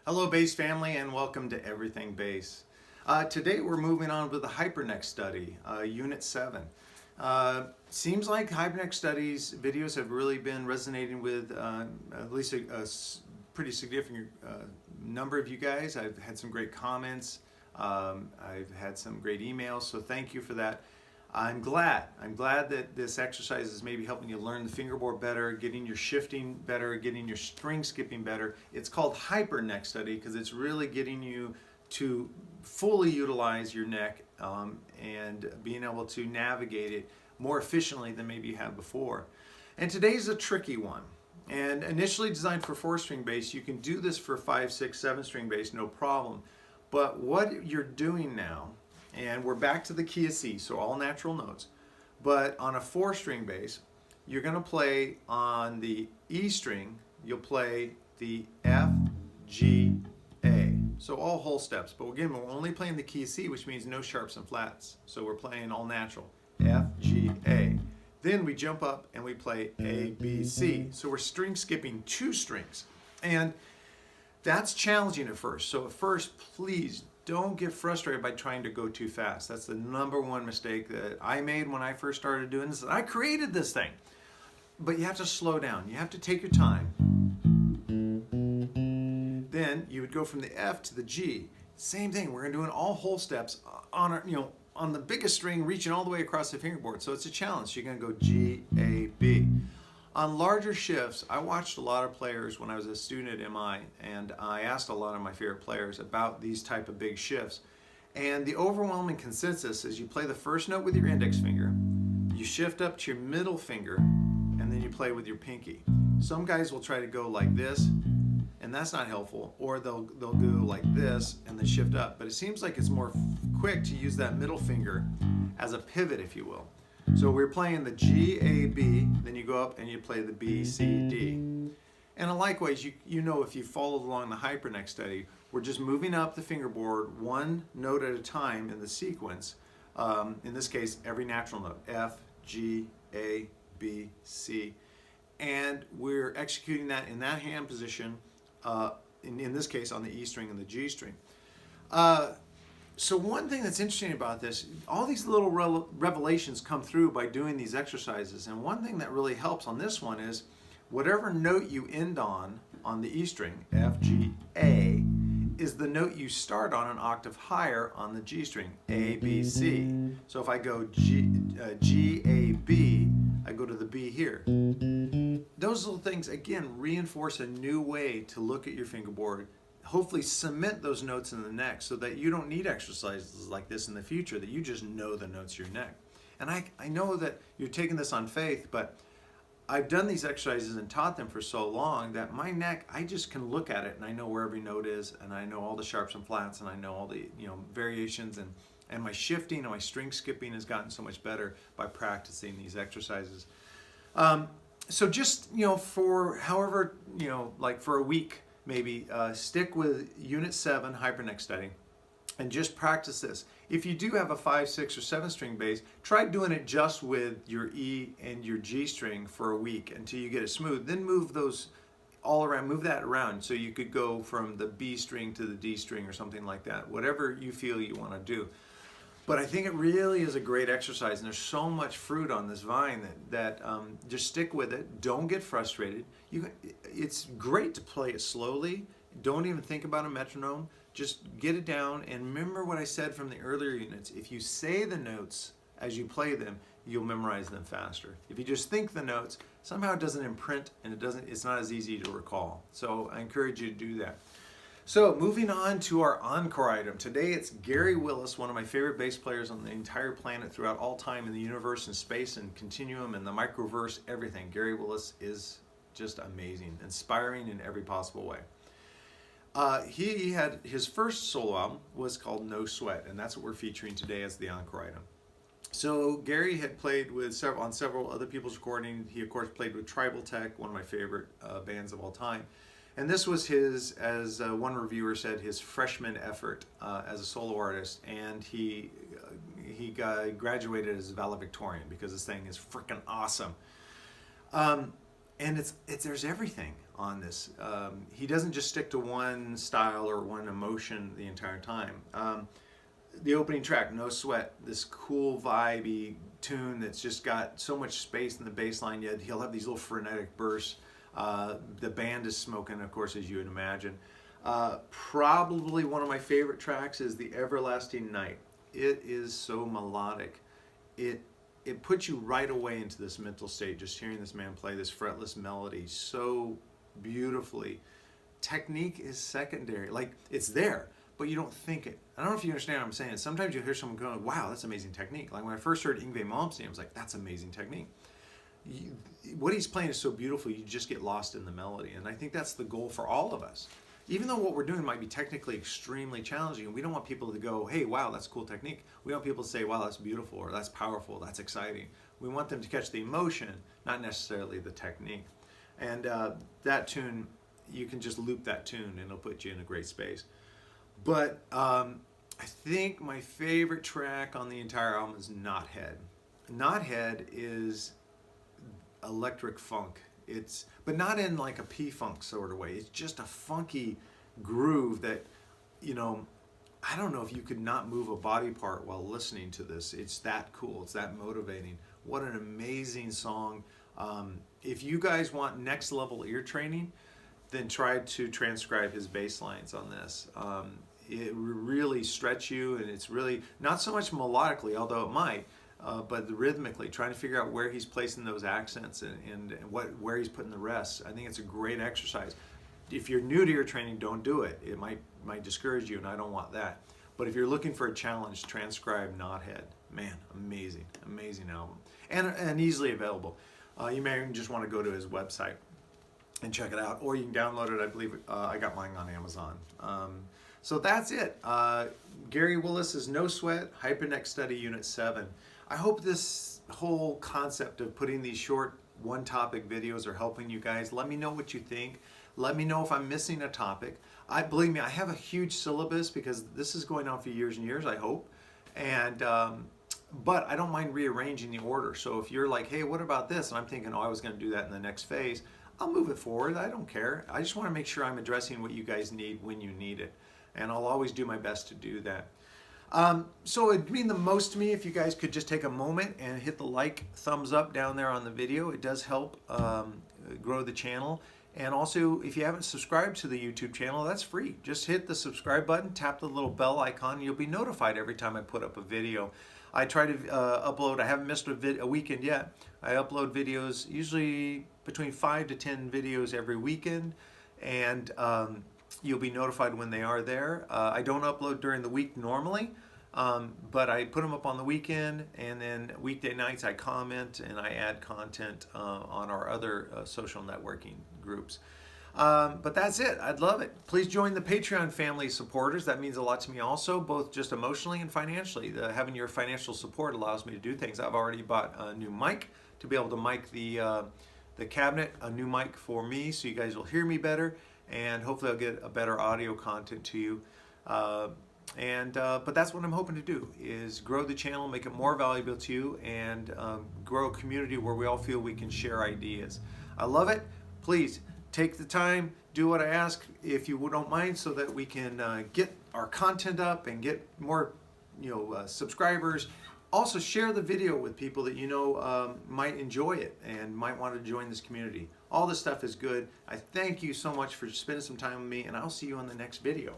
Hello bass family and welcome to Everything Bass. Today we're moving on with the hyperneck study, Unit 7. Seems like hyperneck studies videos have really been resonating with at least a pretty significant number of you guys. I've had some great comments, I've had some great emails, so thank you for that. I'm glad that this exercise is maybe helping you learn the fingerboard better, getting your shifting better, getting your string skipping better. It's called hyper neck study because it's really getting you to fully utilize your neck and being able to navigate it more efficiently than maybe you have before. And today's a tricky one. And initially designed for 4-string bass, you can do this for 5, 6, 7-string bass, no problem. But what you're doing now, and we're back to the key of C, so all natural notes. But on a 4-string bass, you're going to play on the E string, you'll play the F, G, A. So all whole steps. But again, we're only playing the key of C, which means no sharps and flats. So we're playing all natural. F, G, A. Then we jump up and we play A, B, C. So we're string skipping 2 strings. And that's challenging at first. So at first, please don't get frustrated by trying to go too fast. That's the #1 mistake that I made when I first started doing this. I created this thing. But you have to slow down. You have to take your time. Then you would go from the F to the G. Same thing. We're going to do all whole steps on our, on the biggest string, reaching all the way across the fingerboard. So it's a challenge. You're going to go G, A, B. On larger shifts, I watched a lot of players when I was a student at MI, and I asked a lot of my favorite players about these type of big shifts. And the overwhelming consensus is you play the first note with your index finger, you shift up to your middle finger, and then you play with your pinky. Some guys will try to go like this, and that's not helpful, or they'll go like this and then shift up. But it seems like it's more quick to use that middle finger as a pivot, if you will. So we're playing the G, A, B, then you go up and you play the B, C, D. And likewise, you know if you followed along the hyperneck study, we're just moving up the fingerboard one note at a time in the sequence. In this case, every natural note, F, G, A, B, C. And we're executing that in that hand position, in this case on the E string and the G string. So one thing that's interesting about this, all these little revelations come through by doing these exercises. And one thing that really helps on this one is whatever note you end on the E string, F, G, A, is the note you start on an octave higher on the G string, A, B, C. So if I go G, A, B, I go to the B here. Those little things, again, reinforce a new way to look at your fingerboard. Hopefully cement those notes in the neck so that you don't need exercises like this in the future, that you just know the notes of your neck. And I know that you're taking this on faith, but I've done these exercises and taught them for so long that my neck, I just can look at it and I know where every note is, and I know all the sharps and flats, and I know all the variations, and my shifting and my string skipping has gotten so much better by practicing these exercises. So just, for however, like for a week, maybe stick with Unit 7 hyperneck study and just practice this. If you do have a 5, 6, or 7-string bass, try doing it just with your E and your G string for a week until you get it smooth. Then move those all around, move that around so you could go from the B string to the D string or something like that, whatever you feel you want to do. But I think it really is a great exercise, and there's so much fruit on this vine that just stick with it. Don't get frustrated. It's great to play it slowly. Don't even think about a metronome. Just get it down, and remember what I said from the earlier units. If you say the notes as you play them, you'll memorize them faster. If you just think the notes, somehow it doesn't imprint, and it's not as easy to recall. So I encourage you to do that. So moving on to our Encore item. Today it's Gary Willis, one of my favorite bass players on the entire planet throughout all time in the universe and space and continuum and the microverse, everything. Gary Willis is just amazing, inspiring in every possible way. He had his first solo album was called No Sweat, and that's what we're featuring today as the Encore item. So Gary had played with on several other people's recordings. He of course played with Tribal Tech, one of my favorite bands of all time. And this was his, as one reviewer said, his freshman effort as a solo artist, and he graduated as valedictorian because this thing is freaking awesome. and it's there's everything on this. He doesn't just stick to one style or one emotion the entire time. The opening track, No Sweat, this cool vibey tune that's just got so much space in the bass line, yet he'll have these little frenetic bursts. The band is smoking, of course, as you would imagine. Probably one of my favorite tracks is The Everlasting Night. It is so melodic. It puts you right away into this mental state, just hearing this man play this fretless melody so beautifully. Technique is secondary. Like, it's there, but you don't think it. I don't know if you understand what I'm saying. Sometimes you hear someone going, wow, that's amazing technique. Like when I first heard Yngwie Malmsteen, I was like, that's amazing technique. What he's playing is so beautiful, you just get lost in the melody. And I think that's the goal for all of us. Even though what we're doing might be technically extremely challenging, we don't want people to go, hey, wow, that's cool technique. We want people to say, wow, that's beautiful, or that's powerful, that's exciting. We want them to catch the emotion, not necessarily the technique. And that tune, you can just loop that tune and it'll put you in a great space. But I think my favorite track on the entire album is Knothead. Knothead is electric funk. But not in like a P-funk sort of way. It's just a funky groove that, I don't know if you could not move a body part while listening to this. It's that cool. It's that motivating. What an amazing song. If you guys want next level ear training, then try to transcribe his bass lines on this. It really stretch you, and it's really not so much melodically, although it might, but rhythmically, trying to figure out where he's placing those accents and where he's putting the rest. I think it's a great exercise. If you're new to your training, don't do it. It might discourage you, and I don't want that. But if you're looking for a challenge, transcribe Knothead. Man, amazing, amazing album, and easily available. You may even just want to go to his website and check it out, or you can download it. I believe I got mine on Amazon. So that's it. Gary Willis' No Sweat, Hyperneck Study Unit 7. I hope this whole concept of putting these short one-topic videos are helping you guys. Let me know what you think. Let me know if I'm missing a topic. Believe me, I have a huge syllabus because this is going on for years and years, I hope. And but I don't mind rearranging the order. So if you're like, hey, what about this? And I'm thinking, oh, I was going to do that in the next phase. I'll move it forward. I don't care. I just want to make sure I'm addressing what you guys need when you need it. And I'll always do my best to do that. So it'd mean the most to me if you guys could just take a moment and hit the thumbs up down there on the video. It does help grow the channel. And also, if you haven't subscribed to the YouTube channel, that's free. Just hit the subscribe button, tap the little bell icon, and you'll be notified every time I put up a video. I try to upload, I haven't missed a weekend yet. I upload videos, usually between 5 to 10 videos every weekend. And you'll be notified when they are there. I don't upload during the week normally, but I put them up on the weekend, and then weekday nights I comment and I add content on our other social networking groups. But that's it. I'd love it. Please join the Patreon family supporters. That means a lot to me also, both just emotionally and financially. Having your financial support allows me to do things. I've already bought a new mic to be able to mic the cabinet, a new mic for me so you guys will hear me better. And hopefully I'll get a better audio content to you. But that's what I'm hoping to do, is grow the channel, make it more valuable to you, and grow a community where we all feel we can share ideas. I love it. Please take the time, do what I ask, if you don't mind, so that we can get our content up and get more subscribers. Also, share the video with people that you know might enjoy it and might want to join this community. All this stuff is good. I thank you so much for spending some time with me, and I'll see you on the next video.